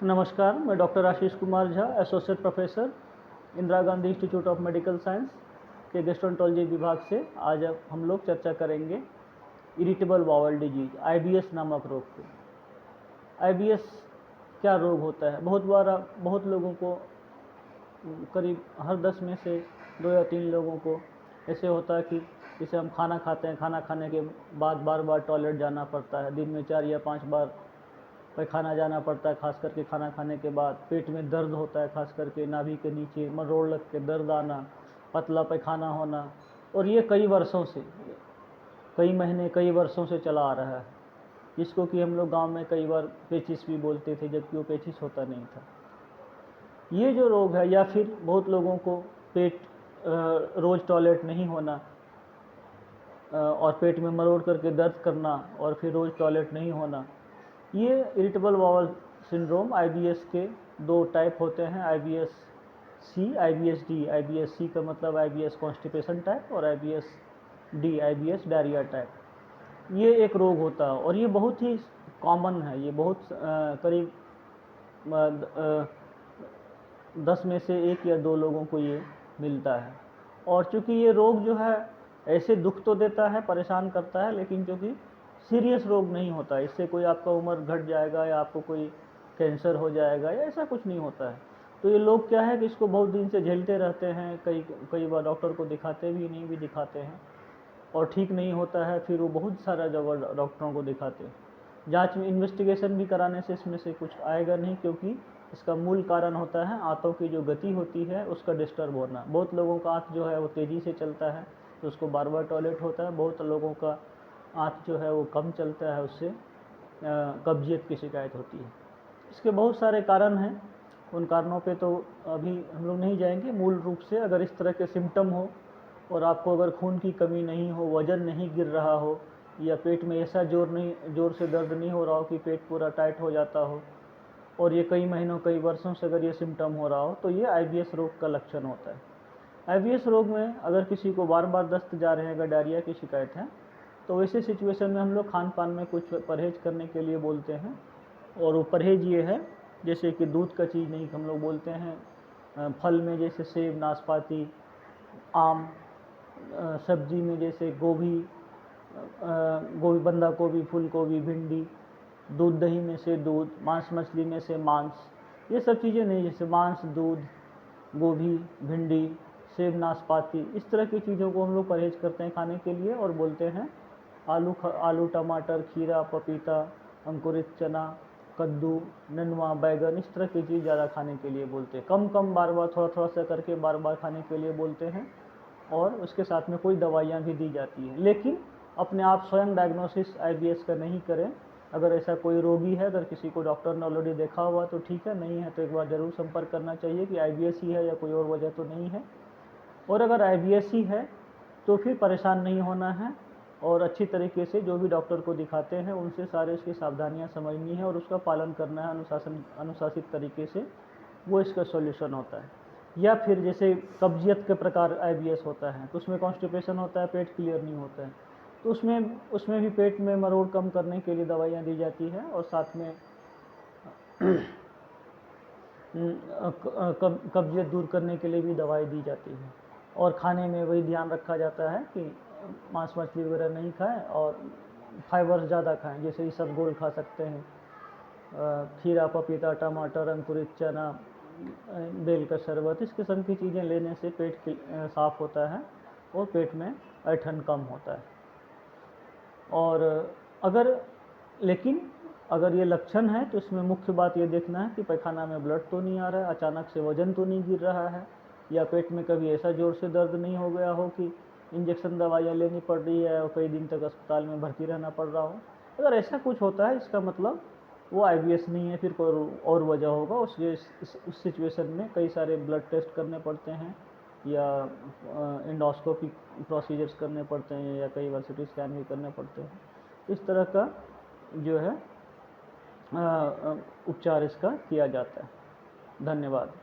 नमस्कार, मैं doctor Ashish Kumar Jha, associate professor, Indira Gandhi institute of medical science के गैस्ट्रोएंटरोलॉजी विभाग से। आज हम लोग चर्चा करेंगे इरिटेबल बाउल डिजीज, IBS नामक रोग पे। IBS क्या रोग होता है? बहुत लोगों को, करीब हर 10 में से 2 या 3 लोगों को ऐसे होता है कि जैसे हम खाना खाते हैं, खाना खाने के बाद बार बार टॉयलेट जाना पड़ता है, दिन में 4 या 5 बार पैखाना जाना पड़ता है। खास करके खाना खाने के बाद पेट में दर्द होता है, खास करके नाभि के नीचे मरोड़ लग के दर्द आना, पतला पैखाना होना, और ये कई वर्षों से, कई महीने, कई वर्षों से चला आ रहा है, जिसको कि हम लोग गांव में कई बार पेचिस भी बोलते थे, जबकि वो पेचिस होता नहीं था। ये जो रोग है, या फिर बहुत लोगों को पेट रोज़ टॉयलेट नहीं होना और पेट में मरोड़ करके दर्द करना और फिर रोज़ टॉयलेट नहीं होना, ये इरिटेबल बाउल सिंड्रोम IBS के 2 टाइप होते हैं, IBS-C, IBS-D। IBS-C का मतलब IBS कॉन्स्टिपेशन टाइप और IBS-D, IBS डायरिया टाइप। ये एक रोग होता है और ये बहुत ही कॉमन है। ये बहुत करीब 10 में से 1 या 2 लोगों को ये मिलता है। और चूँकि ये रोग जो है ऐसे दुख तो देता है, परेशान करता है, लेकिन चूँकि सीरियस रोग नहीं होता है, इससे कोई आपका उम्र घट जाएगा या आपको कोई कैंसर हो जाएगा या ऐसा कुछ नहीं होता है। तो ये लोग क्या है कि इसको बहुत दिन से झेलते रहते हैं, कई बार डॉक्टर को दिखाते भी नहीं भी दिखाते हैं और ठीक नहीं होता है, फिर वो बहुत सारा जगह डॉक्टरों को दिखाते हैं। जांच में इन्वेस्टिगेशन भी कराने से इसमें से कुछ आएगा नहीं, क्योंकि इसका मूल कारण होता है आंतों की जो गति होती है उसका डिस्टर्ब होना। बहुत लोगों का आंत जो है वो तेज़ी से चलता है तो उसको बार बार टॉयलेट होता है। बहुत लोगों का आंत जो है वो कम चलता है, उससे कब्जियत की शिकायत होती है। इसके बहुत सारे कारण हैं, उन कारणों पे तो अभी हम लोग नहीं जाएंगे। मूल रूप से अगर इस तरह के सिम्टम हो और आपको अगर खून की कमी नहीं हो, वज़न नहीं गिर रहा हो, या पेट में ऐसा जोर से दर्द नहीं हो रहा हो कि पेट पूरा टाइट हो जाता हो, और ये कई महीनों, कई वर्षों से अगर ये सिम्टम हो रहा हो, तो ये IBS रोग का लक्षण होता है। IBS रोग में अगर किसी को बार बार दस्त जा रहे हैं, अगर डायरिया की शिकायत है, तो वैसे सिचुएशन में हम लोग खान पान में कुछ परहेज करने के लिए बोलते हैं। और वो परहेज ये है, जैसे कि दूध का चीज़ नहीं, हम लोग बोलते हैं फल में जैसे सेब, नाशपाती, आम, सब्जी में जैसे गोभी, बंदा गोभी, फूल गोभी, भिंडी, दूध दही में से दूध, मांस मछली में से मांस, ये सब चीज़ें नहीं। जैसे मांस, दूध, गोभी, भिंडी, सेब, नाशपाती, इस तरह की चीज़ों को हम लोग परहेज करते हैं खाने के लिए और बोलते हैं आलू, टमाटर, खीरा, पपीता, अंकुरित चना, कद्दू, नेनुआ, बैगन, इस तरह की चीज़ ज़्यादा खाने के लिए बोलते हैं। कम बार बार, थोड़ा सा करके बार बार खाने के लिए बोलते हैं, और उसके साथ में कोई दवाइयाँ भी दी जाती हैं। लेकिन अपने आप स्वयं डायग्नोसिस IBS का नहीं करें। अगर ऐसा कोई रोगी है, अगर किसी को डॉक्टर ने ऑलरेडी देखा हुआ तो ठीक है, नहीं है तो एक बार ज़रूर संपर्क करना चाहिए कि IBS ही है या कोई और वजह तो नहीं है। और अगर IBS ही है तो फिर परेशान नहीं होना है, और अच्छी तरीके से जो भी डॉक्टर को दिखाते हैं उनसे सारे इसकी सावधानियां समझनी है और उसका पालन करना है अनुशासित तरीके से, वो इसका सॉल्यूशन होता है। या फिर जैसे कब्जियत के प्रकार IBS होता है, तो उसमें कॉन्स्टिपेशन होता है, पेट क्लियर नहीं होता है, तो उसमें भी पेट में मरोड़ कम करने के लिए दवाइयाँ दी जाती है, और साथ में कब्जियत दूर करने के लिए भी दवाई दी जाती है। और खाने में वही ध्यान रखा जाता है कि मांस मछली वगैरह नहीं खाएं और फाइबर ज़्यादा खाएं, जैसे इसबगोल खा सकते हैं, खीरा, पपीता, टमाटर, अंकुरित चना, बेल का शरबत, इस किस्म की चीज़ें लेने से पेट साफ़ होता है और पेट में ऐंठन कम होता है। और लेकिन अगर ये लक्षण है तो इसमें मुख्य बात ये देखना है कि पैखाना में ब्लड तो नहीं आ रहा है, अचानक से वजन तो नहीं गिर रहा है, या पेट में कभी ऐसा जोर से दर्द नहीं हो गया हो कि इंजेक्शन दवाइयाँ लेनी पड़ रही है और कई दिन तक अस्पताल में भर्ती रहना पड़ रहा हो। अगर ऐसा कुछ होता है, इसका मतलब वो IBS नहीं है, फिर कोई और वजह होगा। उस सिचुएशन में कई सारे ब्लड टेस्ट करने पड़ते हैं, या एंडोस्कोपी प्रोसीजर्स करने पड़ते हैं, या कई बार CT स्कैन भी करने पड़ते हैं। इस तरह का जो है उपचार इसका किया जाता है। धन्यवाद।